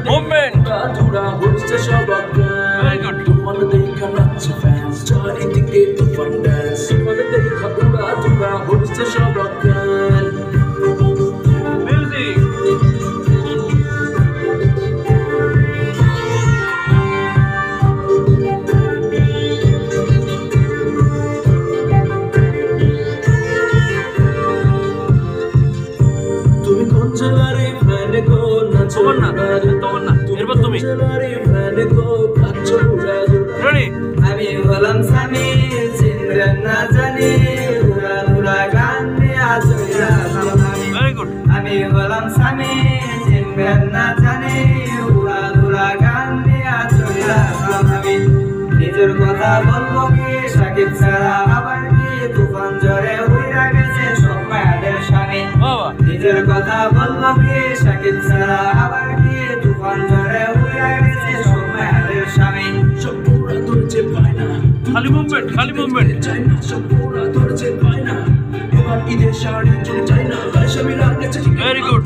movement very good music তোমার না এরপর তুমি রেডি আমি হলাম স্বামী চিন্দ্রেন না জানি উড়া ধুরা গান দিয়া চইরা ভেরি গুড আমি হলাম স্বামী চিন্দ্রেন না জানি উড়া ধুরা গান দিয়া চইরা আমি নিজের কথা বলবো কি সাকিব ছাড়া আবার কি তুফান ঝড়ে উড়া গেছে সব মায়াদের স্বামী বাবা নিজের কথা বলবো কি সাকিব ছাড়া আবার কি তুফান ঝড়ে উড়া গেছে সব মায়াদের স্বামী খালি মুভমেন্ট ভেরি গুড